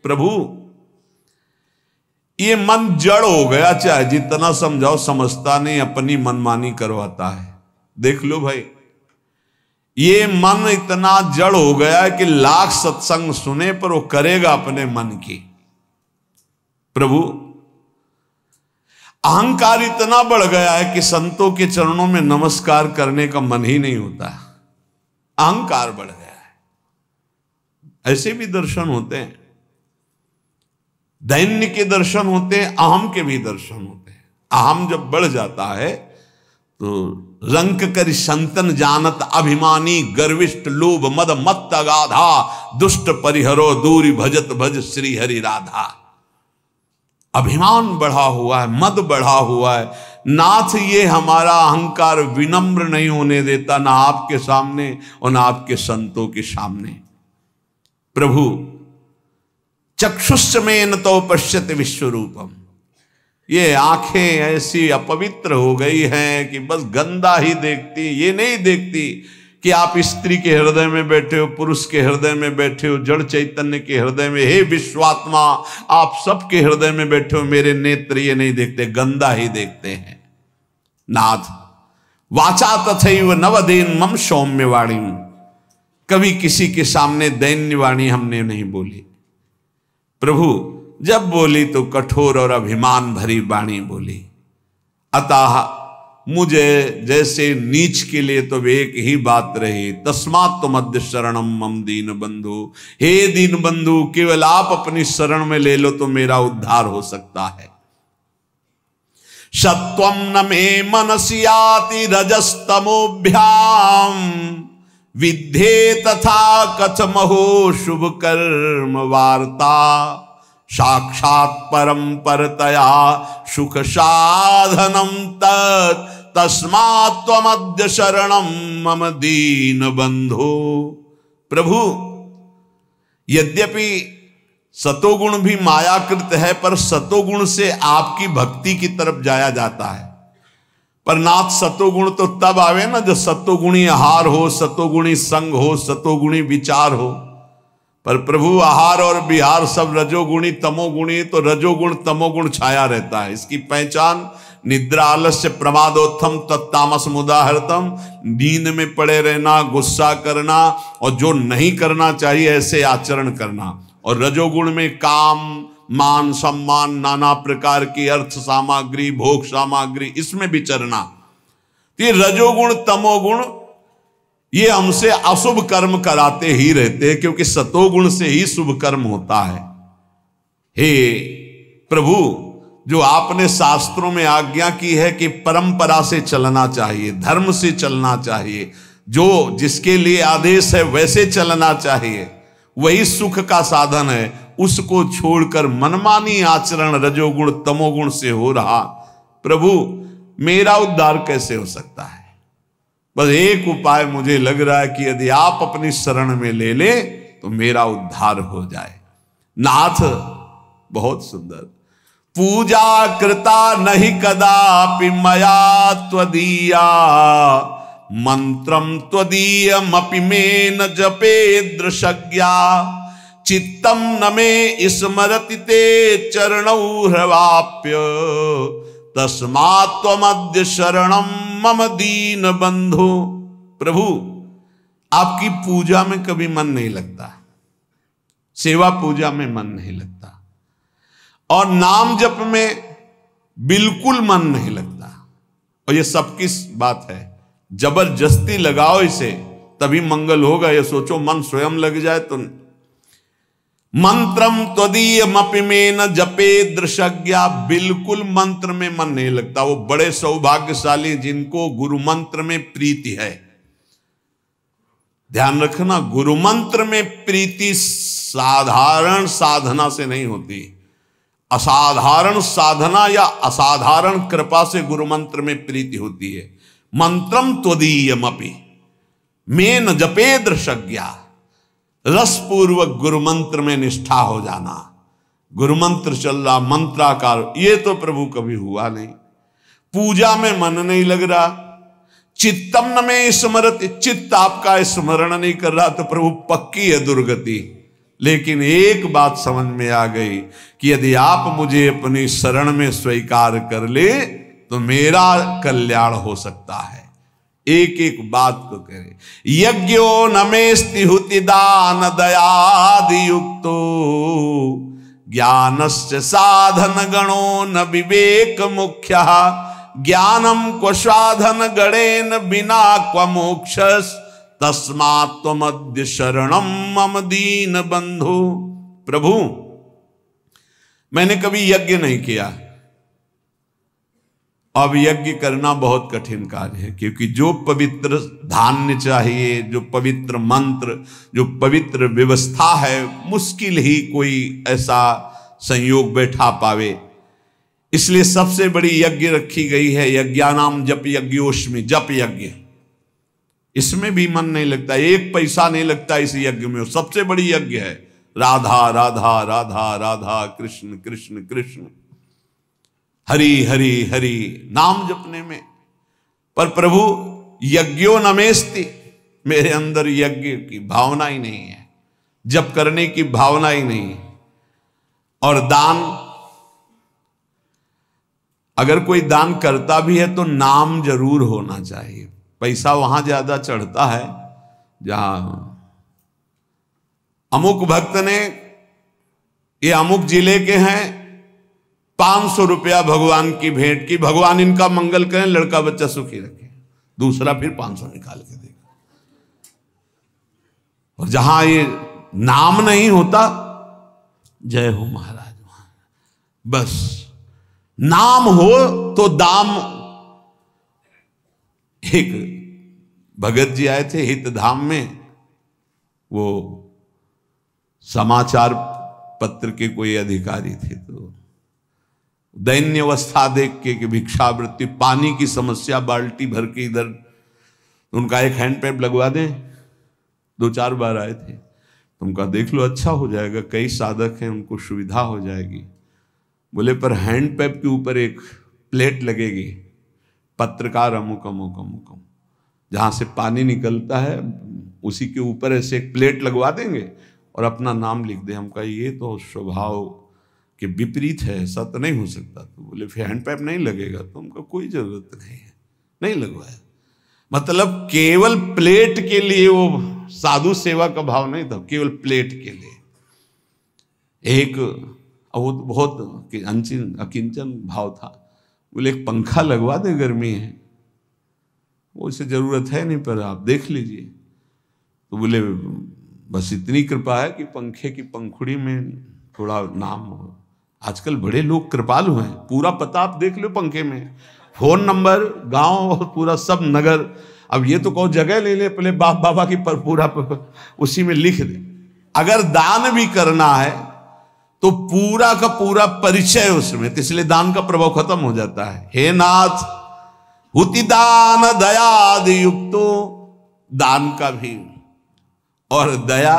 प्रभु ये मन जड़ हो गया, चाहे जितना समझाओ समझता नहीं, अपनी मनमानी करवाता है। देख लो भाई, ये मन इतना जड़ हो गया है कि लाख सत्संग सुने पर वो करेगा अपने मन की। प्रभु अहंकार इतना बढ़ गया है कि संतों के चरणों में नमस्कार करने का मन ही नहीं होता। अहंकार बढ़ गया है। ऐसे भी दर्शन होते हैं, दैन्य के दर्शन होते हैं, अहम के भी दर्शन होते हैं। अहम जब बढ़ जाता है तो रंक कर संतन जानत अभिमानी गर्विष्ठ लोभ मद मत अगाधा दुष्ट परिहरो दूरी भजत भज श्री हरि राधा। अभिमान बढ़ा हुआ है, मद बढ़ा हुआ है। नाथ ये हमारा अहंकार विनम्र नहीं होने देता, ना आपके सामने और ना आपके संतों के सामने। प्रभु चक्षुष में न तो पश्यत विश्वरूपम, ये आंखें ऐसी अपवित्र हो गई हैं कि बस गंदा ही देखती। ये नहीं देखती कि आप स्त्री के हृदय में बैठे हो, पुरुष के हृदय में बैठे हो, जड़ चैतन्य के हृदय में। हे विश्वात्मा, आप सबके हृदय में बैठे हो। मेरे नेत्र ये नहीं देखते, गंदा ही देखते हैं। नाथ वाचा तथैव नवदीन मम सौम्य वाणी, कभी किसी के सामने दैन्य वाणी हमने नहीं बोली। प्रभु जब बोली तो कठोर और अभिमान भरी वाणी बोली। अतः मुझे जैसे नीच के लिए तो एक ही बात रही, तस्मात् त्वमद्य शरणम मम दीन बंधु। हे दीन बंधु, केवल आप अपनी शरण में ले लो तो मेरा उद्धार हो सकता है। सत्वम न मे मनसि याति रजस्तमोभ्याम विद्धे तथा कथमहो शुभ कर्म वार्ता साक्षात् परंपरतया सुख साधनम तस्मात् त्वमद्य शरणम मम दीन बंधो। प्रभु यद्यपि सतोगुण भी मायाकृत है, पर सतोगुण से आपकी भक्ति की तरफ जाया जाता है। पर नाथ सतोगुण तो तब आवे ना जब सतोगुणी आहार हो, सतोगुणी संग हो, सतोगुणी विचार हो। पर प्रभु आहार और विहार सब रजोगुणी तमोगुणी, तो रजोगुण तमोगुण छाया रहता है। इसकी पहचान निद्रा आलस्य प्रमादोत्थम तत्तामस मुदाहरतम, नींद में पड़े रहना, गुस्सा करना और जो नहीं करना चाहिए ऐसे आचरण करना। और रजोगुण में काम मान सम्मान, नाना प्रकार की अर्थ सामग्री, भोग सामग्री, इसमें विचरना। तो ये रजोगुण तमोगुण ये हमसे अशुभ कर्म कराते ही रहते हैं, क्योंकि सतोगुण से ही शुभ कर्म होता है। हे प्रभु, जो आपने शास्त्रों में आज्ञा की है कि परंपरा से चलना चाहिए, धर्म से चलना चाहिए, जो जिसके लिए आदेश है वैसे चलना चाहिए, वही सुख का साधन है। उसको छोड़कर मनमानी आचरण रजोगुण तमोगुण से हो रहा, प्रभु मेरा उद्धार कैसे हो सकता है? बस एक उपाय मुझे लग रहा है कि यदि आप अपनी शरण में ले ले तो मेरा उद्धार हो जाए। नाथ बहुत सुंदर, पूजा कृता नहीं कदापि मया त्वदीया मंत्रम त्वदीयमपि में न जपे दृशज्ञा चित्तम न मे स्मरति ते चरणौ ह्रवाप्य तस्मात् त्वमद्य शरणम मम दीन बंधु। प्रभु आपकी पूजा में कभी मन नहीं लगता, सेवा पूजा में मन नहीं लगता, और नाम जप में बिल्कुल मन नहीं लगता। और ये सबकी बात है, जबरदस्ती लगाओ इसे तभी मंगल होगा। ये सोचो मन स्वयं लग जाए तो। मंत्रम त्वदीयमपि में न जपे दृशज्ञा, बिल्कुल मंत्र में मन नहीं लगता। वो बड़े सौभाग्यशाली जिनको गुरु मंत्र में प्रीति है। ध्यान रखना, गुरु मंत्र में प्रीति साधारण साधना से नहीं होती, असाधारण साधना या असाधारण कृपा से गुरु मंत्र में प्रीति होती है। मंत्रम त्वदीयमपि में न जपे दृशज्ञा, रसपूर्वक गुरु मंत्र में निष्ठा हो जाना। गुरु मंत्र चल रहा, मंत्राकार, ये तो प्रभु कभी हुआ नहीं। पूजा में मन नहीं लग रहा, चित्तम न में स्मरति, चित्त आपका स्मरण नहीं कर रहा, तो प्रभु पक्की है दुर्गति। लेकिन एक बात समझ में आ गई कि यदि आप मुझे अपनी शरण में स्वीकार कर ले तो मेरा कल्याण हो सकता है। एक एक बात को करे। यज्ञो नमेस्ति हुति दान दयादि युक्तो ज्ञानस्य साधन गणो न विवेक मुख्य ज्ञानम क्व साधन गणेन बिना क्व मोक्षस तस्मात् त्वमद्य शरणम मम दीन बंधु। प्रभु, मैंने कभी यज्ञ नहीं किया, अब यज्ञ करना बहुत कठिन कार्य है, क्योंकि जो पवित्र धान्य चाहिए, जो पवित्र मंत्र, जो पवित्र व्यवस्था है, मुश्किल ही कोई ऐसा संयोग बैठा पावे। इसलिए सबसे बड़ी यज्ञ रखी गई है यज्ञानाम जप यज्ञोष्मि, जप यज्ञ। इसमें भी मन नहीं लगता, एक पैसा नहीं लगता इस यज्ञ में। सबसे बड़ी यज्ञ है राधा राधा राधा राधा, कृष्ण कृष्ण कृष्ण, हरि हरि हरि, नाम जपने में। पर प्रभु यज्ञो नमेस्ति, मेरे अंदर यज्ञ की भावना ही नहीं है, जप करने की भावना ही नहीं है। और दान, अगर कोई दान करता भी है तो नाम जरूर होना चाहिए। पैसा वहां ज्यादा चढ़ता है जहां अमुक भक्त ने, ये अमुक जिले के हैं, 500 रुपया भगवान की भेंट की, भगवान इनका मंगल करें, लड़का बच्चा सुखी रखे। दूसरा फिर 500 निकाल के देगा। और जहां ये नाम नहीं होता, जय हो महाराज, बस नाम हो तो दाम। एक भगत जी आए थे हित धाम में, वो समाचार पत्र के कोई अधिकारी थे, तो दैन्य अवस्था देख के कि भिक्षावृत्ति, पानी की समस्या, बाल्टी भर के इधर, उनका एक हैंड पैप लगवा दें। 2-4 बार आए थे, उनका देख लो, अच्छा हो जाएगा, कई साधक हैं, उनको सुविधा हो जाएगी। बोले पर हैंड पैप के ऊपर एक प्लेट लगेगी, पत्रकार अमुक अमुक अमुक अमुक, जहां से पानी निकलता है उसी के ऊपर ऐसे एक प्लेट लगवा देंगे और अपना नाम लिख दे। हम कहा ये तो स्वभाव के विपरीत है, ऐसा तो नहीं हो सकता। तो बोले फिर हैंड पैप नहीं लगेगा, तो उनका कोई जरूरत नहीं है, नहीं लगवाया। मतलब केवल प्लेट के लिए, वो साधु सेवा का भाव नहीं था, केवल प्लेट के लिए। एक वो बहुत अकिंचन भाव था। बोले एक पंखा लगवा दे, गर्मी है, वो इसे जरूरत है नहीं, पर आप देख लीजिए। तो बोले बस इतनी कृपा है कि पंखे की पंखुड़ी में थोड़ा नाम हो। आजकल बड़े लोग कृपालु हैं, पूरा पता आप देख लो पंखे में, फोन नंबर, गांव, पूरा सब नगर। अब ये तो कहो जगह ले ले, पहले बाप बाबा की पर पूरा उसी में लिख दे। अगर दान भी करना है तो पूरा का पूरा परिचय उसमें, इसलिए दान का प्रभाव खत्म हो जाता है। हे नाथ हुति दान दयादि युक्तो, दान का भी और दया,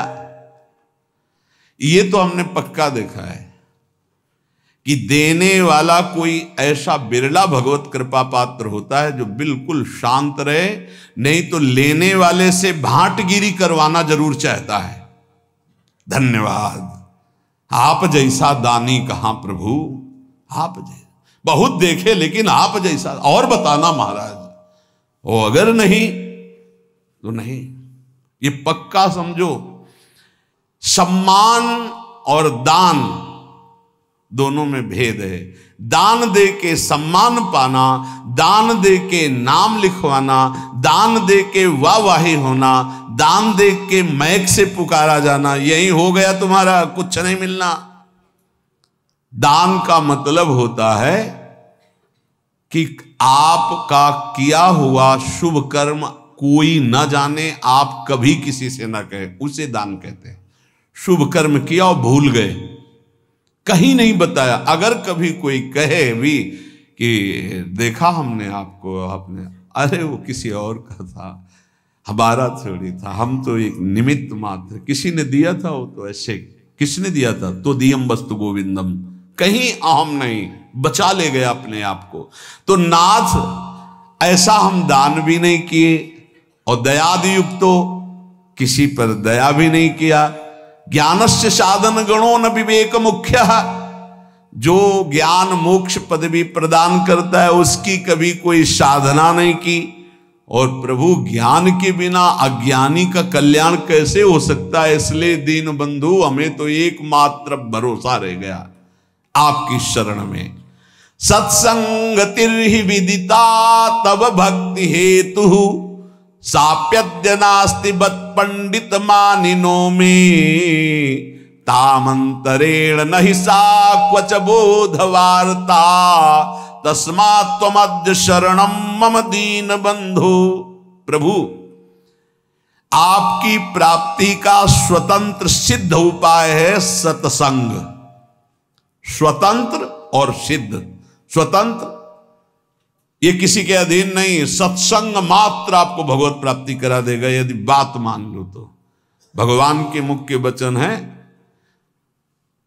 ये तो हमने पक्का देखा है कि देने वाला कोई ऐसा बिरला भगवत कृपा पात्र होता है जो बिल्कुल शांत रहे, नहीं तो लेने वाले से भांटगिरी करवाना जरूर चाहता है। धन्यवाद, आप जैसा दानी कहां प्रभु, आप जैसा बहुत देखे, लेकिन आप जैसा और बताना महाराज। वो अगर नहीं तो नहीं, ये पक्का समझो। सम्मान और दान दोनों में भेद है। दान दे के सम्मान पाना, दान दे के नाम लिखवाना, दान दे के वाहवाही होना, दान दे के मैक से पुकारा जाना, यही हो गया तुम्हारा, कुछ नहीं मिलना। दान का मतलब होता है कि आपका किया हुआ शुभ कर्म कोई न जाने, आप कभी किसी से न कहे, उसे दान कहते हैं। शुभ कर्म किया और भूल गए, कहीं नहीं बताया। अगर कभी कोई कहे भी कि देखा हमने आपको, आपने, अरे वो किसी और का था, हमारा थोड़ी था, हम तो एक निमित्त मात्र, किसी ने दिया था, वो तो ऐसे, किसने दिया था, तो दियम वस्तु गोविंदम, कहीं अहम नहीं, बचा ले गया अपने आप को। तो नाथ ऐसा हम दान भी नहीं किए और दयादि युक्त तो किसी पर दया भी नहीं किया, ज्ञानस्य साधन गणो न विवेक मुख्य। जो ज्ञान मोक्ष पदवी प्रदान करता है उसकी कभी कोई साधना नहीं की। और प्रभु ज्ञान के बिना अज्ञानी का कल्याण कैसे हो सकता है। इसलिए दीन बंधु हमें तो एकमात्र भरोसा रह गया आपकी शरण में। सत्संगतिर्हि विदिता तव भक्ति हेतु साप्यद्य नास्ति बत पंडित मानिनो में तामंतरेण नहि सा क्वच बोधवार्ता तस्मात् त्वमद्य शरणम मम दीन बंधु। प्रभु आपकी प्राप्ति का स्वतंत्र सिद्ध उपाय है सत्संग। स्वतंत्र और सिद्ध। स्वतंत्र ये किसी के अधीन नहीं, सत्संग मात्र आपको भगवत प्राप्ति करा देगा यदि बात मान लो तो। भगवान के मुख्य वचन है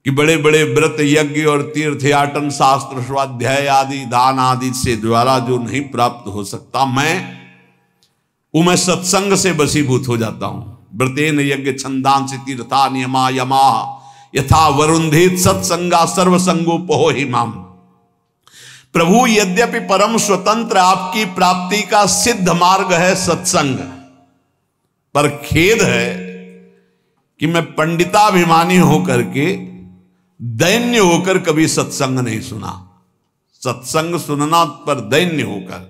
कि बड़े बड़े व्रत यज्ञ और तीर्थयाटन शास्त्र स्वाध्याय आदि दान आदि से द्वारा जो नहीं प्राप्त हो सकता मैं सत्संग से वशीभूत हो जाता हूं। व्रतेन यज्ञ छंदांसि तीर्था नियमा यमा यथा वरुंधेत सत्संगा सर्वसंगोपहो हि माम। प्रभु यद्यपि परम स्वतंत्र आपकी प्राप्ति का सिद्ध मार्ग है सत्संग, पर खेद है कि मैं पंडिताभिमानी होकर के दैन्य होकर कभी सत्संग नहीं सुना। सत्संग सुनना पर दैन्य होकर,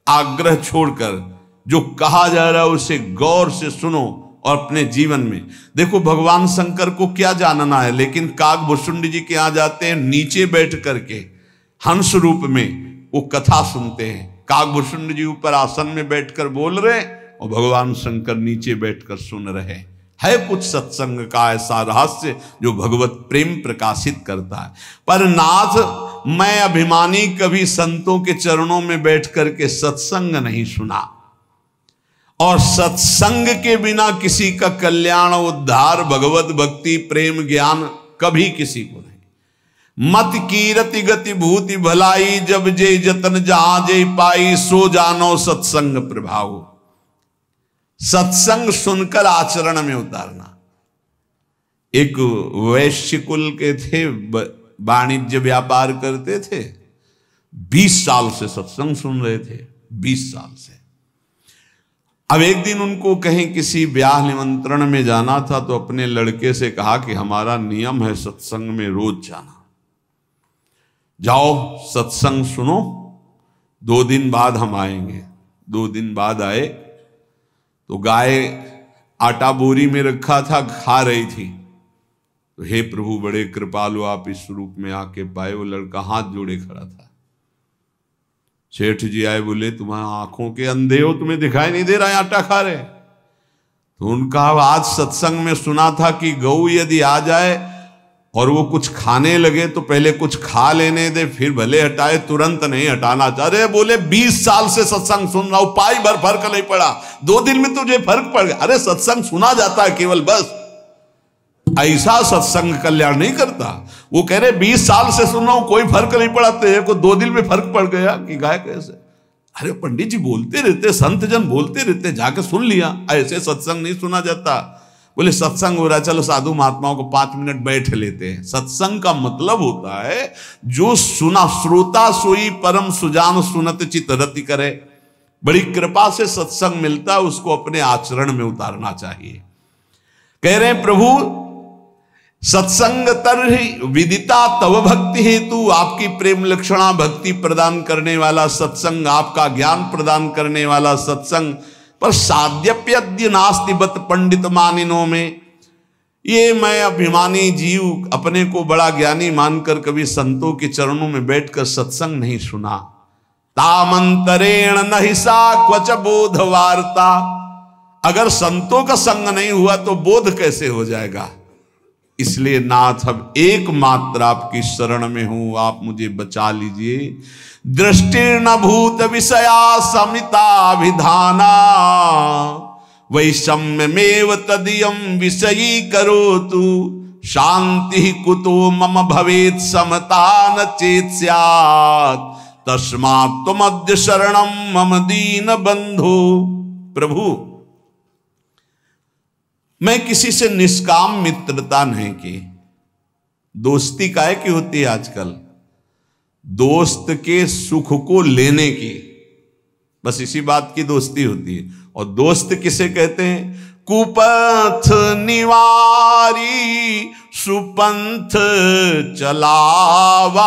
आग्रह छोड़कर जो कहा जा रहा है उसे गौर से सुनो और अपने जीवन में देखो। भगवान शंकर को क्या जानना है, लेकिन काकभूषुंड जी के यहां जाते हैं, नीचे बैठ करके हंस रूप में वो कथा सुनते हैं। काकभूषुंड जी ऊपर आसन में बैठकर बोल रहे और भगवान शंकर नीचे बैठकर सुन रहे। है कुछ सत्संग का ऐसा रहस्य जो भगवत प्रेम प्रकाशित करता है। पर नाथ मैं अभिमानी कभी संतों के चरणों में बैठ करके सत्संग नहीं सुना, और सत्संग के बिना किसी का कल्याण उद्धार भगवत भक्ति प्रेम ज्ञान कभी किसी को नहीं। मत कीरति गति भूति भलाई जब जे जतन जहां जे पाई सो जानो सत्संग प्रभाव। सत्संग सुनकर आचरण में उतारना। एक वैश्य कुल के थे, वाणिज्य व्यापार करते थे, 20 साल से सत्संग सुन रहे थे, 20 साल से। अब एक दिन उनको कहीं किसी ब्याह निमंत्रण में जाना था तो अपने लड़के से कहा कि हमारा नियम है सत्संग में रोज जाना, जाओ सत्संग सुनो, 2 दिन बाद हम आएंगे। 2 दिन बाद आए तो गाय आटा बोरी में रखा था, खा रही थी। तो हे प्रभु बड़े कृपालु आप इस रूप में आके पाए। वो लड़का हाथ जोड़े खड़ा था। सेठ जी आए, बोले तुम्हारी आंखों के अंधे हो, तुम्हें दिखाई नहीं दे रहा है आटा खा रहे। तो उनका आज सत्संग में सुना था कि गऊ यदि आ जाए और वो कुछ खाने लगे तो पहले कुछ खा लेने दे, फिर भले हटाए, तुरंत नहीं हटाना। अरे बोले 20 साल से सत्संग सुन रहा हूं, पाई भर फर्क नहीं पड़ा, 2 दिन में तुझे फर्क पड़ गया। अरे सत्संग सुना जाता है केवल, बस ऐसा सत्संग कल्याण नहीं करता। वो कह रहे 20 साल से सुन रहा हूं, कोई फर्क नहीं पड़ा, तेरे को 2 दिन में फर्क पड़ गया कि गाय कैसे। अरे पंडित जी बोलते रहते, संत जन बोलते रहते, जाके सुन लिया। ऐसे सत्संग नहीं सुना जाता। बोले सत्संग हो रहा है, चलो साधु महात्माओं को 5 मिनट बैठ लेते हैं। सत्संग का मतलब होता है जो सुना, श्रोता सोई परम सुजान सुनत चित रति करे। बड़ी कृपा से सत्संग मिलता है, उसको अपने आचरण में उतारना चाहिए। कह रहे हैं प्रभु सत्संग तरहि विदिता तव भक्ति हेतु, आपकी प्रेम लक्षणा भक्ति प्रदान करने वाला सत्संग, आपका ज्ञान प्रदान करने वाला सत्संग, पर साध्यप्यद्य नास्ति बत पंडित मानिनो में। ये मैं अभिमानी जीव अपने को बड़ा ज्ञानी मानकर कभी संतों के चरणों में बैठकर सत्संग नहीं सुना। तामंतरेण नहि सा क्वच बोध वार्ता। अगर संतों का संग नहीं हुआ तो बोध कैसे हो जाएगा। इसलिए नाथ अब एकमात्र आपकी शरण में हूं, आप मुझे बचा लीजिए। दृष्टिर्न भूत विषया समिताभिधाना वैषम्यमेव तदीयं विषयी करोतु शांति कुतो मम भवेत् समता न चेत् स्यात् तस्मात् त्वमद्य शरणं मम दीन बंधो। प्रभु मैं किसी से निष्काम मित्रता नहीं की। दोस्ती काहे की होती है आजकल? दोस्त के सुख को लेने की, बस इसी बात की दोस्ती होती है। और दोस्त किसे कहते हैं? कुपथ निवारी सुपंथ चलावा।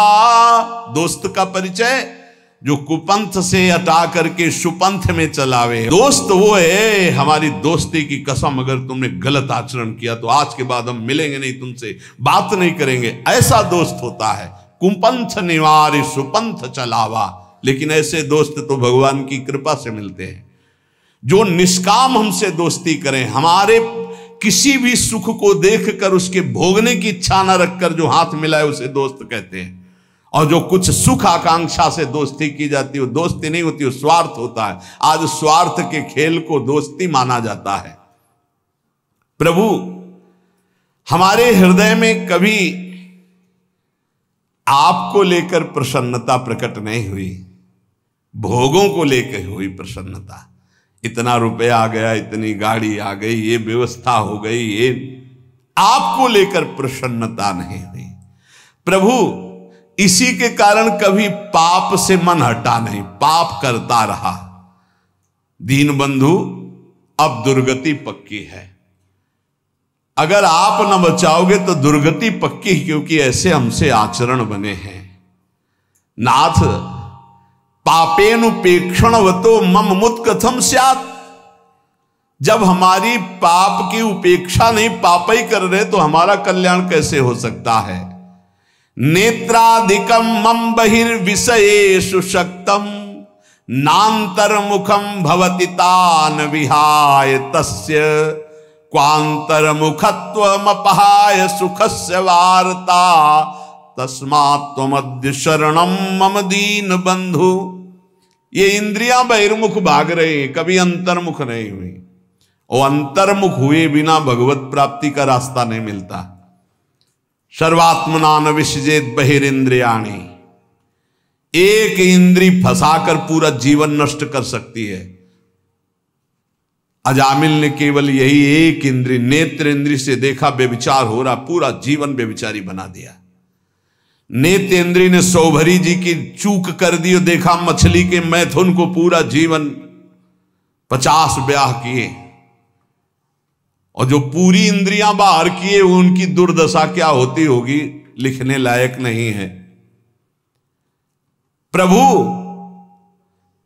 दोस्त का परिचय जो कुपंथ से हटा करके सुपंथ में चलावे। दोस्त वो है, हमारी दोस्ती की कसम, अगर तुमने गलत आचरण किया तो आज के बाद हम मिलेंगे नहीं, तुमसे बात नहीं करेंगे, ऐसा दोस्त होता है। कुपंथ निवारी सुपंथ चलावा। लेकिन ऐसे दोस्त तो भगवान की कृपा से मिलते हैं, जो निष्काम हमसे दोस्ती करें, हमारे किसी भी सुख को देखकर उसके भोगने की इच्छा न रखकर जो हाथ मिलाए उसे दोस्त कहते हैं। और जो कुछ सुख आकांक्षा से दोस्ती की जाती है वो दोस्ती नहीं होती, वो स्वार्थ होता है। आज स्वार्थ के खेल को दोस्ती माना जाता है। प्रभु हमारे हृदय में कभी आपको लेकर प्रसन्नता प्रकट नहीं हुई, भोगों को लेकर हुई प्रसन्नता। इतना रुपया आ गया, इतनी गाड़ी आ गई, ये व्यवस्था हो गई, ये आपको लेकर प्रसन्नता नहीं हुई। प्रभु इसी के कारण कभी पाप से मन हटा नहीं, पाप करता रहा। दीन बंधु अब दुर्गति पक्की है। अगर आप न बचाओगे तो दुर्गति पक्की, क्योंकि ऐसे हमसे आचरण बने हैं। नाथ पापेनुपेक्षणवतो मम मुत कथम स्यात्। जब हमारी पाप की उपेक्षा नहीं, पाप ही कर रहे, तो हमारा कल्याण कैसे हो सकता है? नेत्रादिकम मम बहिर्विषयेषु शक्तम नान्तर्मुखम भवति तान विहाय तस्य क्वान्तर्मुखत्वमपहाय सुखस्य वार्ता तस्मात् त्वमद्य शरणम मम दीन बंधु। ये इंद्रियां बहिर्मुख भाग रही हैं, कभी अंतर्मुख नहीं हुई। और अंतर्मुख हुए बिना भगवत प्राप्ति का रास्ता नहीं मिलता। सर्वात्मना न विसजेत बहिरिंद्रियाणि। एक इंद्री फंसाकर पूरा जीवन नष्ट कर सकती है। अजामिल ने केवल यही एक इंद्री, नेत्र इंद्री से देखा व्यभिचार हो रहा, पूरा जीवन व्यभिचारी बना दिया। नेत्र इंद्री ने सौभरी जी की चूक कर दी और देखा मछली के मैथुन को, पूरा जीवन 50 ब्याह किए। और जो पूरी इंद्रियां बाहर किए, उनकी दुर्दशा क्या होती होगी, लिखने लायक नहीं है। प्रभु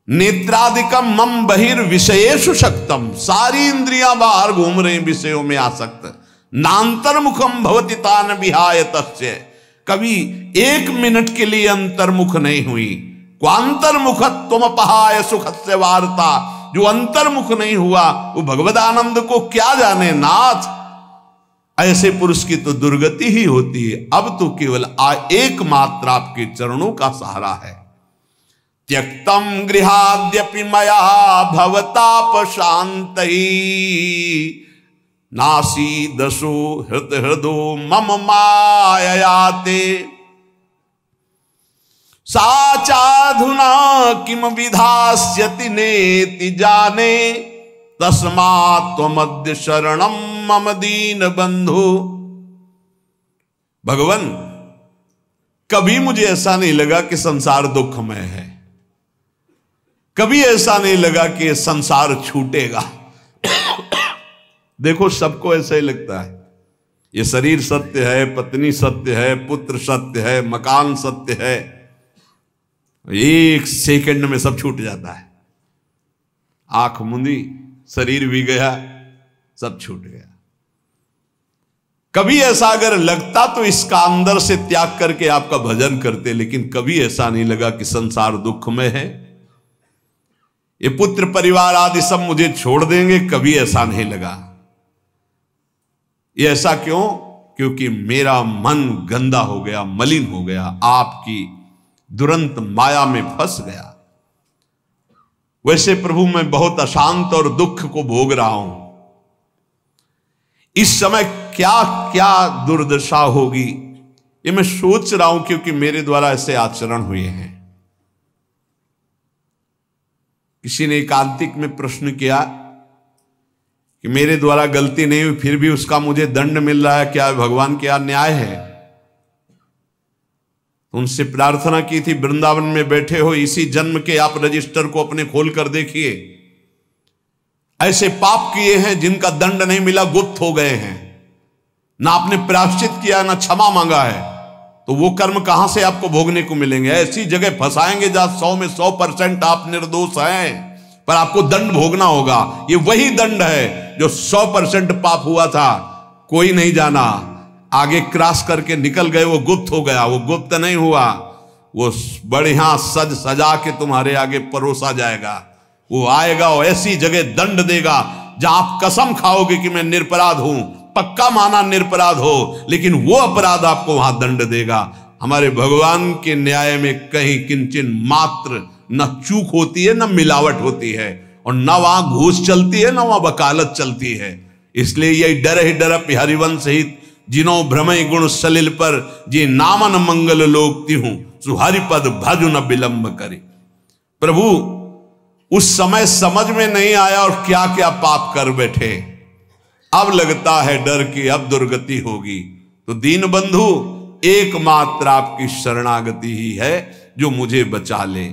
नेत्रादिकम मम बहिर्विषयेषु शक्तम। सारी इंद्रियां बाहर घूम रही, विषयों में आसक्त। नान्तर्मुखम भवति तान विहाय तस्य। कभी एक मिनट के लिए अंतर्मुख नहीं हुई। क्वांतर्मुखत्वमपहाय सुखस्य वार्ता। जो अंतर्मुख नहीं हुआ वो भगवद आनंद को क्या जाने। नाथ ऐसे पुरुष की तो दुर्गति ही होती है। अब तो केवल एकमात्र आपके चरणों का सहारा है। त्यक्तम गृहाद्यपि मया भवताप शांतई नासी दशो हृदो मम माययाते साचाधुना किम विधास्यति नेति जाने तस्मात् त्वमद्य शरणम मम दीन बंधु। भगवान कभी मुझे ऐसा नहीं लगा कि संसार दुखमय है, कभी ऐसा नहीं लगा कि संसार छूटेगा। देखो सबको ऐसा ही लगता है, ये शरीर सत्य है, पत्नी सत्य है, पुत्र सत्य है, मकान सत्य है, एक सेकंड में सब छूट जाता है। आंख मुंदी, शरीर भी गया, सब छूट गया। कभी ऐसा अगर लगता तो इसका अंदर से त्याग करके आपका भजन करते, लेकिन कभी ऐसा नहीं लगा कि संसार दुखमय है, ये पुत्र परिवार आदि सब मुझे छोड़ देंगे, कभी ऐसा नहीं लगा। ये ऐसा क्यों? क्योंकि मेरा मन गंदा हो गया, मलिन हो गया, आपकी दुरंत माया में फंस गया। वैसे प्रभु मैं बहुत अशांत और दुख को भोग रहा हूं। इस समय क्या क्या दुर्दशा होगी ये मैं सोच रहा हूं, क्योंकि मेरे द्वारा ऐसे आचरण हुए हैं। किसी ने एकांतिक में प्रश्न किया कि मेरे द्वारा गलती नहीं हुई फिर भी उसका मुझे दंड मिल रहा है, क्या भगवान क्या न्याय है? उनसे प्रार्थना की थी, वृंदावन में बैठे हो, इसी जन्म के आप रजिस्टर को अपने खोल कर देखिए। ऐसे पाप किए हैं जिनका दंड नहीं मिला, गुप्त हो गए हैं, ना आपने प्रायश्चित किया ना क्षमा मांगा है, तो वो कर्म कहां से आपको भोगने को मिलेंगे? ऐसी जगह फंसाएंगे जहां 100 में 100% आप निर्दोष हैं, पर आपको दंड भोगना होगा। ये वही दंड है जो 100% पाप हुआ था, कोई नहीं जाना, आगे क्रॉस करके निकल गए, वो गुप्त हो गया। वो गुप्त नहीं हुआ, वो बढ़िया सज सजा के तुम्हारे आगे परोसा जाएगा। वो आएगा और ऐसी जगह दंड देगा जहां आप कसम खाओगे कि मैं निरपराध हूं, पक्का माना निरपराध हो, लेकिन वो अपराध आपको वहां दंड देगा। हमारे भगवान के न्याय में कहीं किंचन मात्र न चूक होती है, न मिलावट होती है, और न वहां घूस चलती है, न वहां वकालत चलती है। इसलिए यही डर ही डर हरिवंश हित जिनो भ्रमय गुण सलिल पर, जे नामन मंगल लोक तिहूं सुहरि पद भजु न विलंब करे। प्रभु उस समय समझ में नहीं आया और क्या क्या पाप कर बैठे, अब लगता है डर कि अब दुर्गति होगी। तो दीन बंधु एकमात्र आपकी शरणागति ही है जो मुझे बचा ले।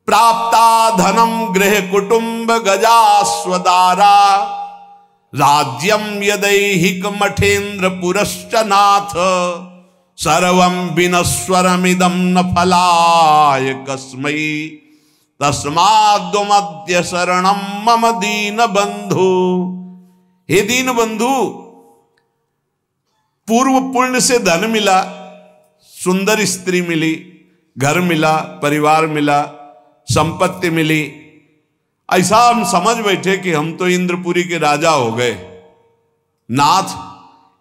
प्राप्ता धनम गृह कुटुंब गजा स्वदारा, राज्यम यदैहिक मठेन्द्र पुरश्च नाथ, सर्वं विनश्वरमिदं न फलाय कस्मै, तस्माद्वमद्य शरणं मम दीन बंधु। हे दीन बंधु, पूर्व पुण्य से धन मिला, सुंदर स्त्री मिली, घर मिला, परिवार मिला, संपत्ति मिली, ऐसा हम समझ बैठे कि हम तो इंद्रपुरी के राजा हो गए। नाथ,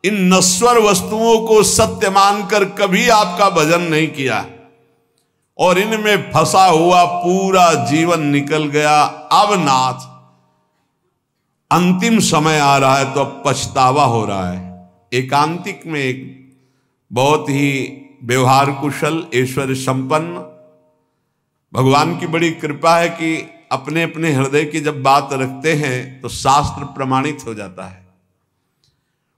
इन नश्वर वस्तुओं को सत्य मानकर कभी आपका भजन नहीं किया और इनमें फंसा हुआ पूरा जीवन निकल गया। अब नाथ अंतिम समय आ रहा है तो अब पछतावा हो रहा है। एकांतिक में एक बहुत ही व्यवहार कुशल, ऐश्वर्य संपन्न, भगवान की बड़ी कृपा है कि अपने अपने हृदय की जब बात रखते हैं तो शास्त्र प्रमाणित हो जाता है।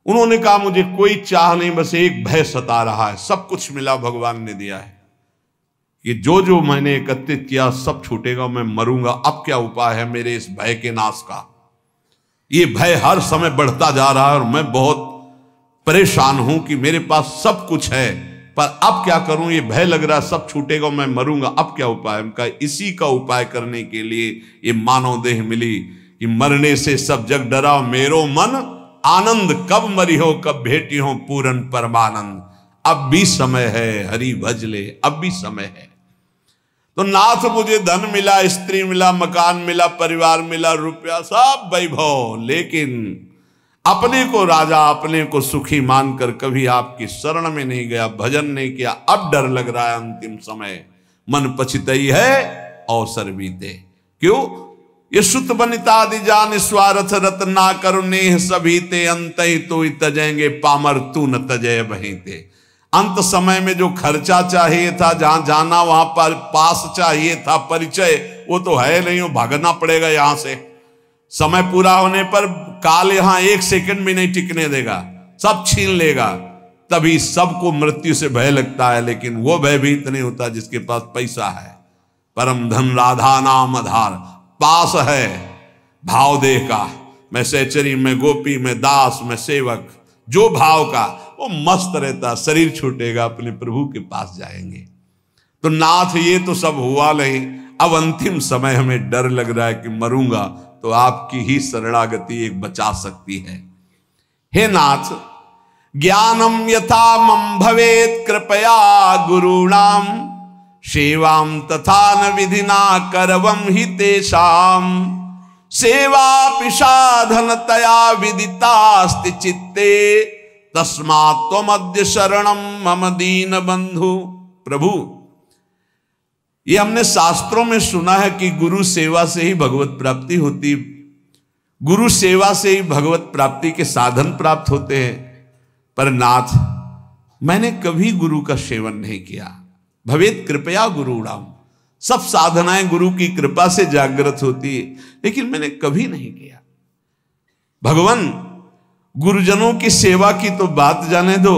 उन्होंने कहा मुझे कोई चाह नहीं, बस एक भय सता रहा है। सब कुछ मिला भगवान ने दिया है, कि जो जो मैंने एकत्रित किया सब छूटेगा, मैं मरूंगा। अब क्या उपाय है मेरे इस भय के नाश का? ये भय हर समय बढ़ता जा रहा है और मैं बहुत परेशान हूं कि मेरे पास सब कुछ है, पर अब क्या करूं? ये भय लग रहा है सब छूटेगा, मैं मरूंगा। अब क्या उपाय? उनका इसी का उपाय करने के लिए ये मानव देह मिली कि मरने से सब जग डरा, मेरो मन आनंद, कब मरी हो कब भेटी हो पूरन परमानंद। अब भी समय है, हरि भज ले, अब भी समय है। तो नाथ मुझे धन मिला, स्त्री मिला, मकान मिला, परिवार मिला, रुपया, सब वैभव, लेकिन अपने को राजा, अपने को सुखी मानकर कभी आपकी शरण में नहीं गया, भजन नहीं किया। अब डर लग रहा है अंतिम समय, मन पछितई है अवसर बीते। क्यों? ये सुत बनितादि जान स्वार्थ रत ना करुणे सभी ते, अंत ही तो तजेंगे पामर तू न तजय बहीते। अंत समय में जो खर्चा चाहिए था, जहां जाना वहां पर पास चाहिए था, परिचय, वो तो है नहीं, वो भागना पड़ेगा यहां से। समय पूरा होने पर काल यहां एक सेकंड भी नहीं टिकने देगा, सब छीन लेगा। तभी सबको मृत्यु से भय लगता है, लेकिन वो भयभीत नहीं होता जिसके पास पैसा है। परम धन राधा नाम आधार, पास है भाव देह का, मैं सहचरी, मैं गोपी, मैं दास, मैं सेवक, जो भाव का, वो मस्त रहता। शरीर छूटेगा, अपने प्रभु के पास जाएंगे। तो नाथ ये तो सब हुआ नहीं, अब अंतिम समय हमें डर लग रहा है कि मरूंगा, तो आपकी ही शरणागति एक बचा सकती है। हे नाथ, ज्ञानम यथा मम भवेत कृपया गुरुणाम, सेवाम तथा न विधिना करवम हि तेषाम, सेवा पिशाधन तया विदितास्ति चित्ते, तस्मात् त्वमद्य शरणम मम दीन बंधु। प्रभु, ये हमने शास्त्रों में सुना है कि गुरु सेवा से ही भगवत प्राप्ति होती, गुरु सेवा से ही भगवत प्राप्ति के साधन प्राप्त होते हैं। पर नाथ, मैंने कभी गुरु का सेवन नहीं किया। भवेत कृपया गुरुणाम, सब साधनाएं गुरु की कृपा से जागृत होती है, लेकिन मैंने कभी नहीं किया। भगवान गुरुजनों की सेवा की तो बात जाने दो,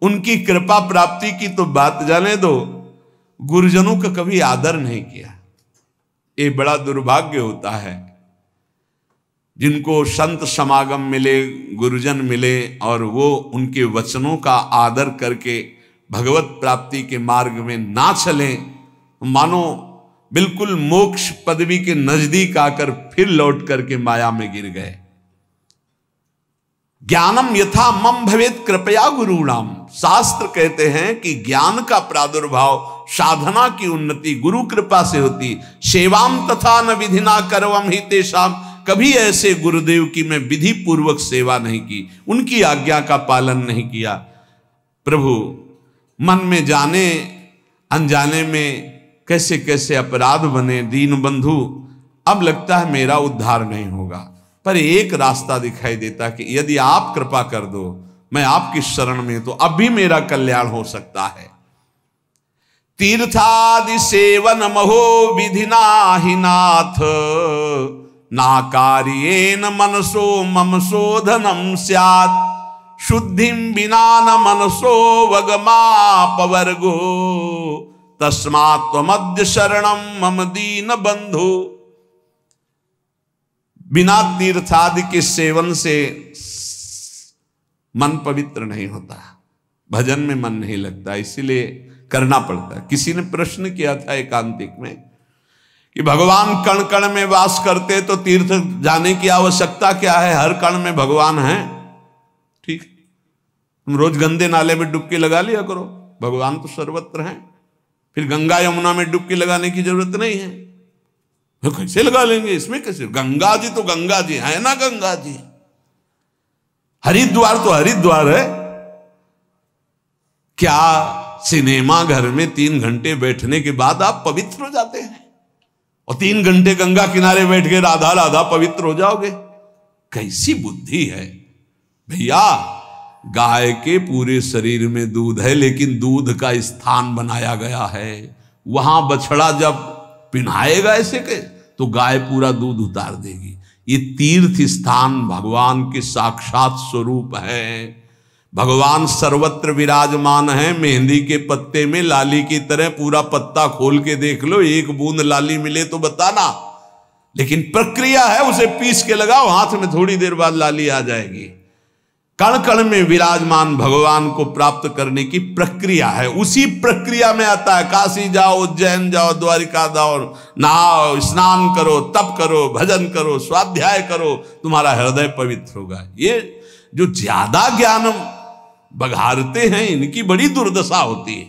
उनकी कृपा प्राप्ति की तो बात जाने दो, गुरुजनों का कभी आदर नहीं किया। ये बड़ा दुर्भाग्य होता है। जिनको संत समागम मिले, गुरुजन मिले और वो उनके वचनों का आदर करके भगवत प्राप्ति के मार्ग में ना चलें, मानो बिल्कुल मोक्ष पदवी के नजदीक आकर फिर लौट करके माया में गिर गए। ज्ञानम यथा मम भवेत कृपया गुरुणाम, शास्त्र कहते हैं कि ज्ञान का प्रादुर्भाव, साधना की उन्नति गुरु कृपा से होती। सेवाम तथा न विधिना करवम ही तेषाम, कभी ऐसे गुरुदेव की मैं विधि पूर्वक सेवा नहीं की, उनकी आज्ञा का पालन नहीं किया। प्रभु मन में जाने अनजाने में कैसे कैसे अपराध बने दीन बंधु, अब लगता है मेरा उद्धार नहीं होगा। पर एक रास्ता दिखाई देता कि यदि आप कृपा कर दो, मैं आपकी शरण में, तो अब भी मेरा कल्याण हो सकता है। तीर्थादि सेवन महो विधिना ही नाथ, ना कार्येन मनसो मम शोधनम स्यात्, शुद्धिम बिना न मनसो वगमापवर्गो, तस्मात् त्वमद्य शरणम मम दीन बंधु। बिना तीर्थादि के सेवन से मन पवित्र नहीं होता, भजन में मन नहीं लगता, इसीलिए करना पड़ता है। किसी ने प्रश्न किया था एकांतिक में कि भगवान कण कण में वास करते तो तीर्थ जाने की आवश्यकता क्या है, हर कण में भगवान है। ठीक, तुम रोज गंदे नाले में डुबकी लगा लिया करो, भगवान तो सर्वत्र हैं। फिर गंगा यमुना में डुबकी लगाने की जरूरत नहीं है। तो कैसे लगा लेंगे, इसमें कैसे, गंगा जी तो गंगा जी है ना, गंगा जी। हरिद्वार तो हरिद्वार है। क्या सिनेमा घर में 3 घंटे बैठने के बाद आप पवित्र हो जाते हैं और 3 घंटे गंगा किनारे बैठ के राधा राधा पवित्र हो जाओगे? कैसी बुद्धि है भैया। गाय के पूरे शरीर में दूध है, लेकिन दूध का स्थान बनाया गया है। वहां बछड़ा जब पिन्हाएगा ऐसे के, तो गाय पूरा दूध उतार देगी। ये तीर्थ स्थान भगवान के साक्षात स्वरूप है। भगवान सर्वत्र विराजमान है। मेहंदी के पत्ते में लाली की तरह पूरा पत्ता खोल के देख लो, एक बूंद लाली मिले तो बताना। लेकिन प्रक्रिया है, उसे पीस के लगाओ हाथ में, थोड़ी देर बाद लाली आ जाएगी। कण कण में विराजमान भगवान को प्राप्त करने की प्रक्रिया है। उसी प्रक्रिया में आता है काशी जाओ, उज्जैन जाओ, द्वारिका जाओ, नहाओ, स्नान करो, तप करो, भजन करो, स्वाध्याय करो, तुम्हारा हृदय पवित्र होगा। ये जो ज्यादा ज्ञान बघारते हैं, इनकी बड़ी दुर्दशा होती है।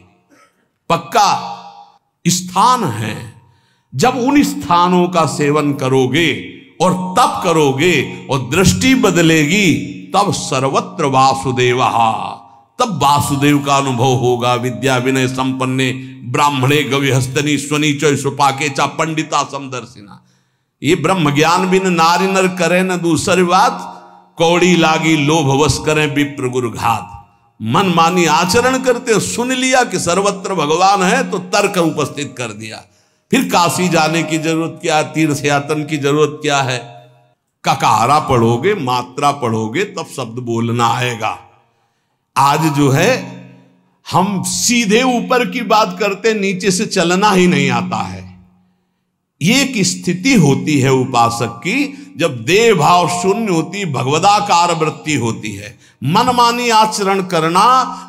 पक्का स्थान है, जब उन स्थानों का सेवन करोगे और तप करोगे और दृष्टि बदलेगी, तब सर्वत्र वासुदेव, तब वासुदेव का अनुभव होगा। विद्या विनय संपन्ने ब्राह्मणे गविहस्तनी स्वनीचो सुपाके चा पंडिता समदर्शिना। ये ब्रह्म ज्ञान बिन नारी नर करे न दूसरी बात, कौड़ी लागी लोभ वश करें विप्र गुरु घात। मन मानी आचरण करते, सुन लिया कि सर्वत्र भगवान है तो तर्क उपस्थित कर दिया। फिर काशी जाने की जरूरत क्या, तीर्थ यातन की जरूरत क्या है? ककारा पढ़ोगे, मात्रा पढ़ोगे, तब शब्द बोलना आएगा। आज जो है हम सीधे ऊपर की बात करते, नीचे से चलना ही नहीं आता है। ये एक स्थिति होती है उपासक की, जब देह भाव शून्य होती, भगवदाकार वृत्ति होती है। मनमानी आचरण करना,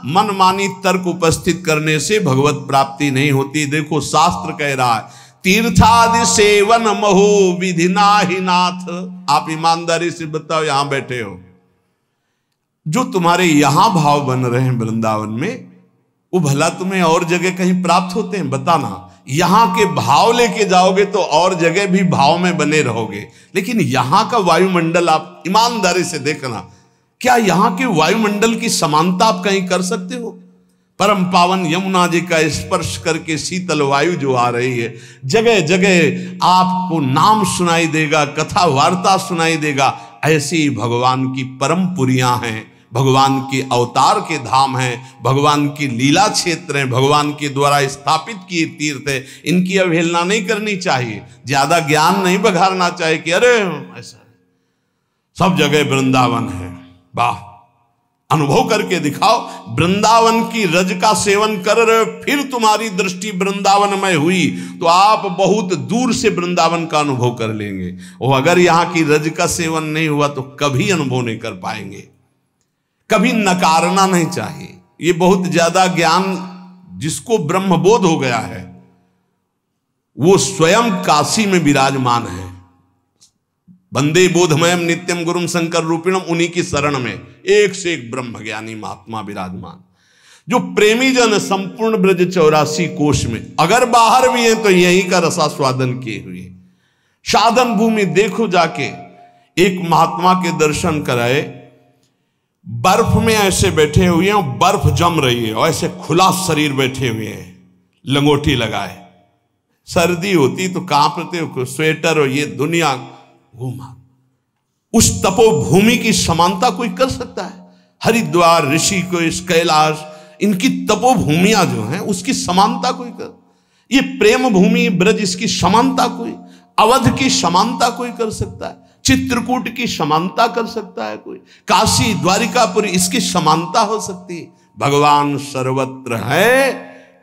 मनमानी तर्क उपस्थित करने से भगवत प्राप्ति नहीं होती। देखो शास्त्र कह रहा है, तीर्थादि सेवन महो विधिना ही नाथ। आप ईमानदारी से बताओ, यहां बैठे हो, जो तुम्हारे यहां भाव बन रहे हैं वृंदावन में, वो भला तुम्हें और जगह कहीं प्राप्त होते हैं? बताना। यहां के भाव लेके जाओगे तो और जगह भी भाव में बने रहोगे। लेकिन यहां का वायुमंडल आप ईमानदारी से देखना, क्या यहां के वायुमंडल की समानता आप कहीं कर सकते हो? परम पावन यमुना जी का स्पर्श करके शीतल वायु जो आ रही है, जगह जगह आपको नाम सुनाई देगा, कथा वार्ता सुनाई देगा। ऐसी भगवान की परम पुरियां हैं, भगवान के अवतार के धाम हैं, भगवान की लीला क्षेत्र हैं, भगवान के द्वारा स्थापित किए तीर्थ है। इनकी अवहेलना नहीं करनी चाहिए, ज्यादा ज्ञान नहीं बघारना चाहिए कि अरे ऐसा। सब जगह वृंदावन है। वाह, अनुभव करके दिखाओ। वृंदावन की रज का सेवन कर रहे हो, फिर तुम्हारी दृष्टि वृंदावन में हुई तो आप बहुत दूर से वृंदावन का अनुभव कर लेंगे। और अगर यहां की रज का सेवन नहीं हुआ तो कभी अनुभव नहीं कर पाएंगे। कभी नकारना नहीं चाहिए। ये बहुत ज्यादा ज्ञान जिसको ब्रह्मबोध हो गया है वो स्वयं काशी में विराजमान है। वंदे बोधमयम नित्यम गुरुम शंकर रूपिणम, उन्हीं की शरण में एक से एक ब्रह्म ज्ञानी महात्मा विराजमान, जो प्रेमी जन संपूर्ण ब्रज 84 कोश में, अगर बाहर भी हैं तो यहीं का रसास्वादन किए हुए। साधन भूमि देखो जाके, एक महात्मा के दर्शन कराए, बर्फ में ऐसे बैठे हुए हैं, बर्फ जम रही है और ऐसे खुला शरीर बैठे हुए हैं, लंगोटी लगाए। सर्दी होती तो कांपते हो, स्वेटर और ये दुनिया घूमा। उस तपोभूमि की समानता कोई कर सकता है? हरिद्वार, ऋषिकेश, कैलाश, इनकी तपोभूमियां जो हैं उसकी समानता कोई कर? ये प्रेम भूमि ब्रज, इसकी समानता कोई? अवध की समानता कोई कर सकता है? चित्रकूट की समानता कर सकता है कोई? काशी, द्वारिकापुरी, इसकी समानता हो सकती है? भगवान सर्वत्र है,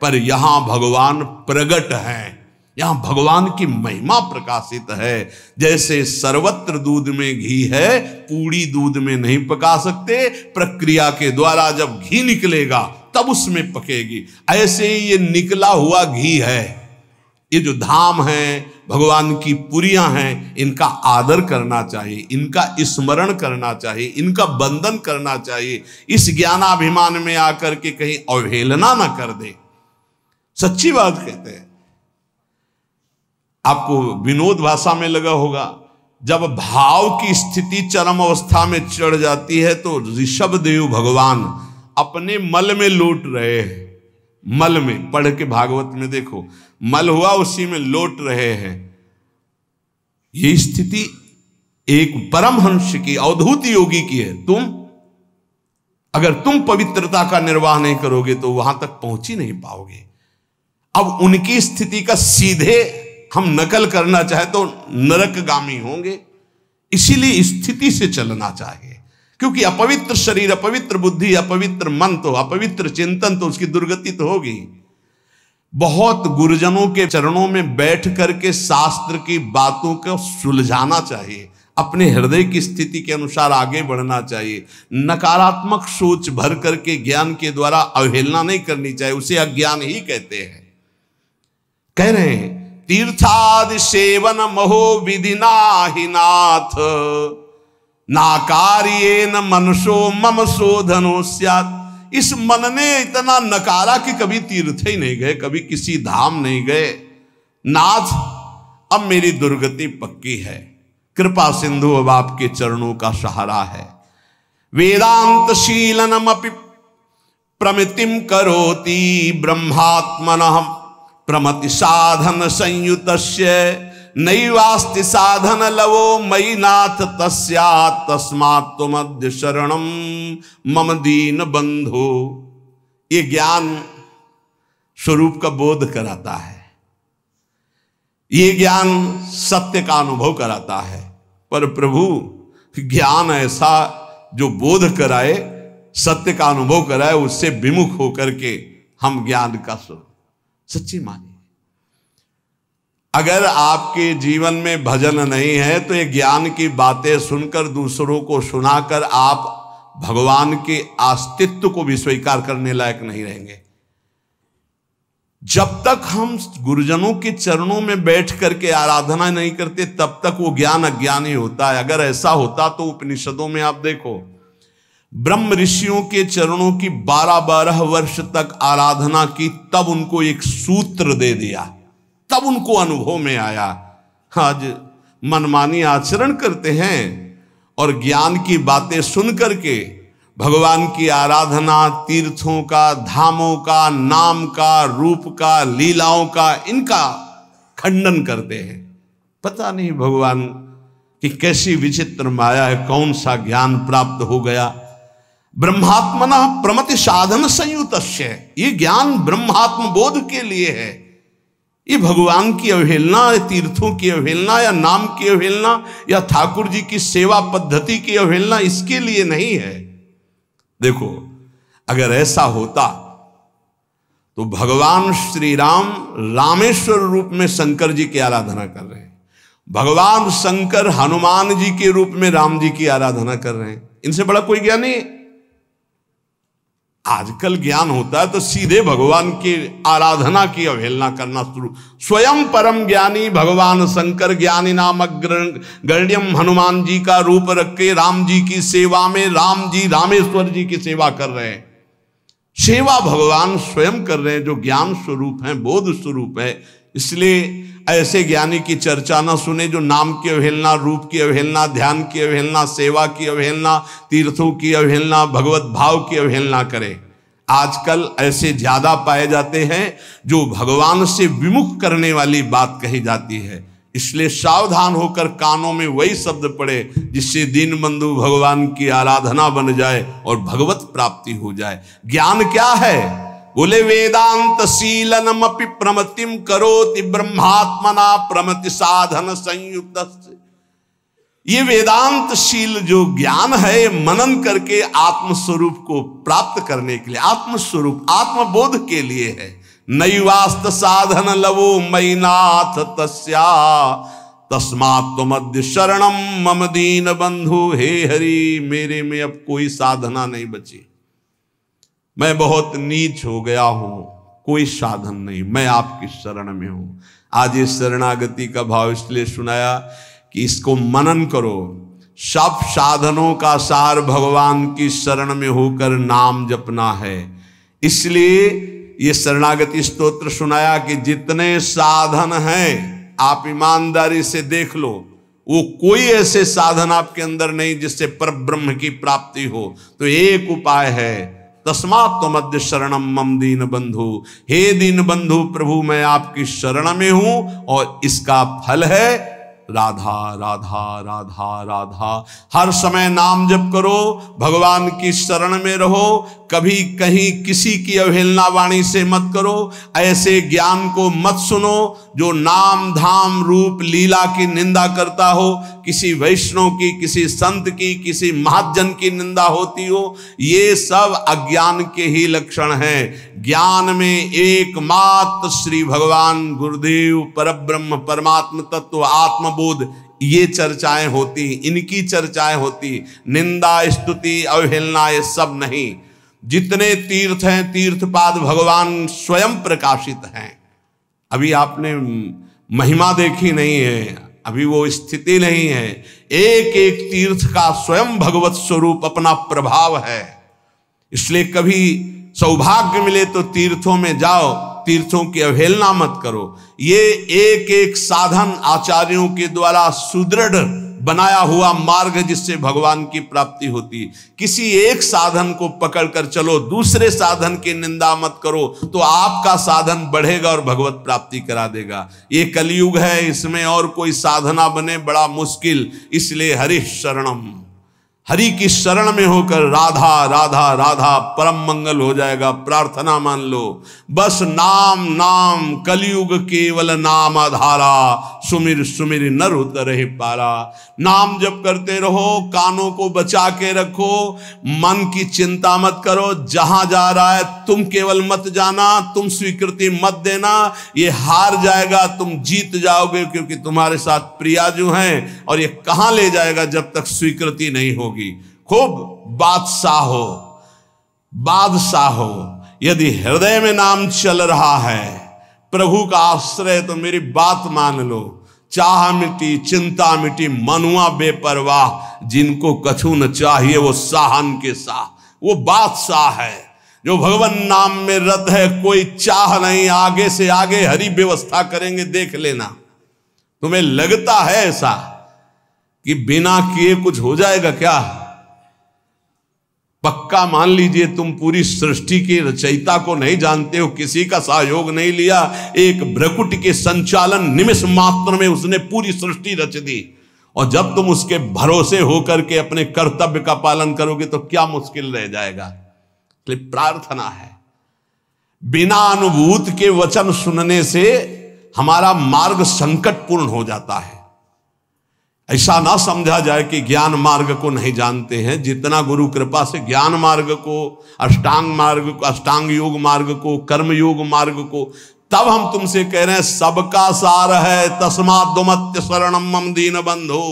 पर यहां भगवान प्रगट है, यहां भगवान की महिमा प्रकाशित है। जैसे सर्वत्र दूध में घी है, पूड़ी दूध में नहीं पका सकते, प्रक्रिया के द्वारा जब घी निकलेगा तब उसमें पकेगी। ऐसे ही ये निकला हुआ घी है। ये जो धाम है, भगवान की पुरियां हैं, इनका आदर करना चाहिए, इनका स्मरण करना चाहिए, इनका बंदन करना चाहिए। इस ज्ञानाभिमान में आकर के कहीं अवहेलना ना कर दे। सच्ची बात कहते हैं। आपको विनोद भाषा में लगा होगा, जब भाव की स्थिति चरम अवस्था में चढ़ जाती है तो ऋषभ देव भगवान अपने मल में लौट रहे हैं। मल में, पढ़ के भागवत में देखो, मल हुआ उसी में लौट रहे हैं। ये स्थिति एक परमहंस की, अवधूत योगी की है। अगर तुम पवित्रता का निर्वाह नहीं करोगे तो वहां तक पहुंच ही नहीं पाओगे। अब उनकी स्थिति का सीधे हम नकल करना चाहे तो नरकगामी होंगे। इसीलिए स्थिति से चलना चाहिए, क्योंकि अपवित्र शरीर, अपवित्र बुद्धि, अपवित्र मन, तो अपवित्र चिंतन, तो उसकी दुर्गति तो होगी। बहुत गुरुजनों के चरणों में बैठ करके शास्त्र की बातों को सुलझाना चाहिए, अपने हृदय की स्थिति के अनुसार आगे बढ़ना चाहिए। नकारात्मक सोच भर करके ज्ञान के द्वारा अवहेलना नहीं करनी चाहिए, उसे अज्ञान ही कहते हैं। कह रहे हैं तीर्थादि सेवन महो विधिना ही नाथ, नाकार्येन मनसो मम शोधनो स्यात्। इस मन ने इतना नकारा कि कभी तीर्थ ही नहीं गए, कभी किसी धाम नहीं गए। नाथ, अब मेरी दुर्गति पक्की है, कृपा सिंधु अब आपके चरणों का सहारा है। वेदांत शीलनमपि प्रमितिम करोति ब्रह्मात्मनः प्रमति साधन संयुतस्य नैवास्ति साधन लवो मयि नाथ तस्यात् तस्मात् त्वमद्य शरणं मम दीन बंधो। ये ज्ञान स्वरूप का बोध कराता है, ये ज्ञान सत्य का अनुभव कराता है। पर प्रभु ज्ञान ऐसा जो बोध कराए, सत्य का अनुभव कराए, उससे विमुख होकर के हम ज्ञान का सच्ची मानिए। अगर आपके जीवन में भजन नहीं है तो ये ज्ञान की बातें सुनकर, दूसरों को सुनाकर आप भगवान के अस्तित्व को भी स्वीकार करने लायक नहीं रहेंगे। जब तक हम गुरुजनों के चरणों में बैठ करके आराधना नहीं करते तब तक वो ज्ञान अज्ञान ही होता है। अगर ऐसा होता तो उपनिषदों में आप देखो, ब्रह्म ऋषियों के चरणों की 12-12 वर्ष तक आराधना की, तब उनको एक सूत्र दे दिया, तब उनको अनुभव में आया। आज मनमानी आचरण करते हैं और ज्ञान की बातें सुन करके भगवान की आराधना, तीर्थों का, धामों का, नाम का, रूप का, लीलाओं का, इनका खंडन करते हैं। पता नहीं भगवान की कैसी विचित्र माया है, कौन सा ज्ञान प्राप्त हो गया। ब्रह्मात्मना प्रमति साधन संयुतस्य, ये ज्ञान ब्रह्मात्म बोध के लिए है। ये भगवान की अवहेलना, तीर्थों की अवहेलना, या नाम की अवहेलना, या ठाकुर जी की सेवा पद्धति की अवहेलना इसके लिए नहीं है। देखो, अगर ऐसा होता तो भगवान श्री राम रामेश्वर रूप में शंकर जी की आराधना कर रहे हैं, भगवान शंकर हनुमान जी के रूप में राम जी की आराधना कर रहे हैं। इनसे बड़ा कोई ज्ञान नहीं। आजकल ज्ञान होता है तो सीधे भगवान की आराधना की अवहेलना करना शुरू। स्वयं परम ज्ञानी भगवान शंकर ज्ञानी नामक गण्यम हनुमान जी का रूप रख के राम जी की सेवा में राम जी रामेश्वर जी की सेवा कर रहे हैं। सेवा भगवान स्वयं कर रहे हैं, जो ज्ञान स्वरूप है, बोध स्वरूप है। इसलिए ऐसे ज्ञानी की चर्चा ना सुने जो नाम की अवहेलना, रूप की अवहेलना, ध्यान की अवहेलना, सेवा की अवहेलना, तीर्थों की अवहेलना, भगवत भाव की अवहेलना करे। आजकल ऐसे ज्यादा पाए जाते हैं जो भगवान से विमुख करने वाली बात कही जाती है। इसलिए सावधान होकर कानों में वही शब्द पड़े जिससे दीन बंधु भगवान की आराधना बन जाए और भगवत प्राप्ति हो जाए। ज्ञान क्या है? बोले वेदांत शीलनमपि प्रमतिम करोति ब्रह्मात्मना प्रमति साधन संयुक्त। ये वेदांत शील जो ज्ञान है, मनन करके आत्मस्वरूप को प्राप्त करने के लिए, आत्मस्वरूप आत्मबोध के लिए है। नैवास्त साधन लवो मैनाथ तस्या तस्मात् त्वमद्य शरणम मम दीन बंधु। हे हरि, मेरे में अब कोई साधना नहीं बची, मैं बहुत नीच हो गया हूं, कोई साधन नहीं, मैं आपकी शरण में हूं। आज इस शरणागति का भाव इसलिए सुनाया कि इसको मनन करो। सब साधनों का सार भगवान की शरण में होकर नाम जपना है। इसलिए ये शरणागति स्तोत्र सुनाया कि जितने साधन हैं आप ईमानदारी से देख लो, वो कोई ऐसे साधन आपके अंदर नहीं जिससे परब्रह्म की प्राप्ति हो। तो एक उपाय है, तस्मात् त्वमद्य शरणम मम दीन बंधु। हे दीन बंधु प्रभु, मैं आपकी शरण में हूं और इसका फल है राधा राधा राधा राधा। हर समय नाम जप करो, भगवान की शरण में रहो, कभी कहीं किसी की अवहेलना वाणी से मत करो। ऐसे ज्ञान को मत सुनो जो नाम धाम रूप लीला की निंदा करता हो, किसी वैष्णव की, किसी संत की, किसी महाजन की निंदा होती हो। ये सब अज्ञान के ही लक्षण हैं। ज्ञान में एकमात्र श्री भगवान गुरुदेव परब्रह्म परमात्म तत्व आत्मबोध, ये चर्चाएं होती, इनकी चर्चाएं होती। निंदा स्तुति अवहेलना ये सब नहीं। जितने तीर्थ हैं, तीर्थपाद भगवान स्वयं प्रकाशित हैं। अभी आपने महिमा देखी नहीं है, अभी वो स्थिति नहीं है। एक एक तीर्थ का स्वयं भगवत स्वरूप अपना प्रभाव है। इसलिए कभी सौभाग्य मिले तो तीर्थों में जाओ, तीर्थों की अवहेलना मत करो। ये एक एक साधन आचार्यों के द्वारा सुदृढ़ बनाया हुआ मार्ग जिससे भगवान की प्राप्ति होती। किसी एक साधन को पकड़कर चलो, दूसरे साधन की निंदा मत करो, तो आपका साधन बढ़ेगा और भगवत प्राप्ति करा देगा। ये कलयुग है, इसमें और कोई साधना बने बड़ा मुश्किल। इसलिए हरि शरणम, हरि की शरण में होकर राधा राधा राधा परम मंगल हो जाएगा। प्रार्थना मान लो, बस नाम नाम कलयुग केवल नाम आधारा, सुमिर सुमिर नर उतरहि पारा। नाम जप करते रहो, कानों को बचा के रखो, मन की चिंता मत करो। जहां जा रहा है तुम केवल मत जाना, तुम स्वीकृति मत देना। ये हार जाएगा, तुम जीत जाओगे, क्योंकि तुम्हारे साथ प्रिया जो हैं, और ये कहां ले जाएगा जब तक स्वीकृति नहीं होगी। खूब बादशाह हो, बादशाह हो। यदि हृदय में नाम चल रहा है, प्रभु का आश्रय, तो मेरी बात मान लो। चाह मिटी चिंता मिटी, मनुआ बेपरवाह, जिनको कछु न चाहिए वो साहन के साह। वो बादशाह है जो भगवान नाम में रत है। कोई चाह नहीं, आगे से आगे हरि व्यवस्था करेंगे, देख लेना। तुम्हें लगता है ऐसा कि बिना किए कुछ हो जाएगा क्या? पक्का मान लीजिए, तुम पूरी सृष्टि के रचयिता को नहीं जानते हो, किसी का सहयोग नहीं लिया। एक भ्रकुट के संचालन निमिष मात्र में उसने पूरी सृष्टि रच दी। और जब तुम उसके भरोसे होकर के अपने कर्तव्य का पालन करोगे तो क्या मुश्किल रह जाएगा। इसलिए प्रार्थना है, बिना अनुभूत के वचन सुनने से हमारा मार्ग संकटपूर्ण हो जाता है। ऐसा ना समझा जाए कि ज्ञान मार्ग को नहीं जानते हैं। जितना गुरु कृपा से ज्ञान मार्ग को, अष्टांग मार्ग को, अष्टांग योग मार्ग को, कर्म योग मार्ग को, तब हम तुमसे कह रहे हैं सबका सार है। तस्मात् दुमत्य शरणम मम दीन बंधु,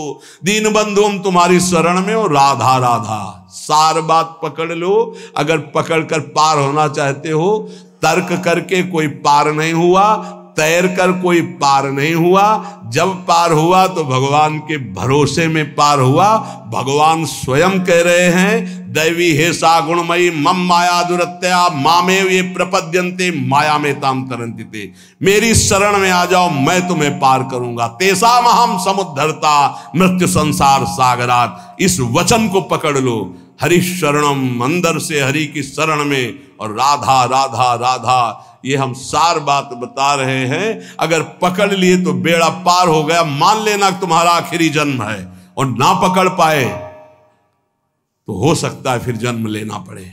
दीन बंधु हम तुम्हारी शरण में हो। राधा राधा सार बात पकड़ लो। अगर पकड़ कर पार होना चाहते हो, तर्क करके कोई पार नहीं हुआ, तैर कर कोई पार नहीं हुआ। जब पार हुआ तो भगवान के भरोसे में पार हुआ। भगवान स्वयं कह रहे हैं दैवी हे सा गुणमयी मम माया दुरत्या मामेव ये प्रपद्यन्ते माया में ताम तरन्ति ते। मेरी शरण में आ जाओ, मैं तुम्हें पार करूंगा। तेसाम अहम समुद्धरता मृत्यु संसार सागरात। इस वचन को पकड़ लो। हरि शरणम, अंदर से हरि की शरण में, और राधा राधा राधा, ये हम सार बात बता रहे हैं। अगर पकड़ लिए तो बेड़ा पार हो गया। मान लेना तुम्हारा आखिरी जन्म है, और ना पकड़ पाए तो हो सकता है फिर जन्म लेना पड़े,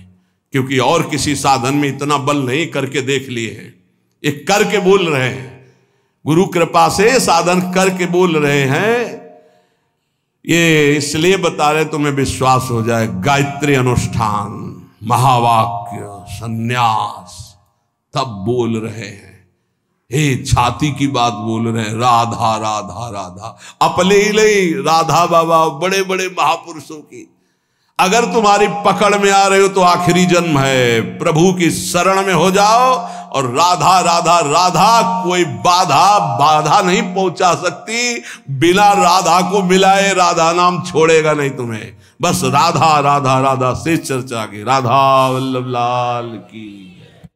क्योंकि और किसी साधन में इतना बल नहीं। करके देख लिए हैं, ये करके बोल रहे हैं। गुरु कृपा से साधन करके बोल रहे हैं। ये इसलिए बता रहे तुम्हें विश्वास हो जाए। गायत्री अनुष्ठान, महावाक्य, सन्यास, तब बोल रहे हैं। हे छाती की बात बोल रहे हैं। राधा राधा राधा, अपने ही नहीं, राधा बाबा बड़े बड़े महापुरुषों की। अगर तुम्हारी पकड़ में आ रहे हो तो आखिरी जन्म है। प्रभु की शरण में हो जाओ, और राधा राधा राधा, कोई बाधा नहीं पहुंचा सकती। बिना राधा को मिलाए राधा नाम छोड़ेगा नहीं तुम्हें। बस राधा राधा राधा से चर्चा की। राधा वल्लभ लाल की।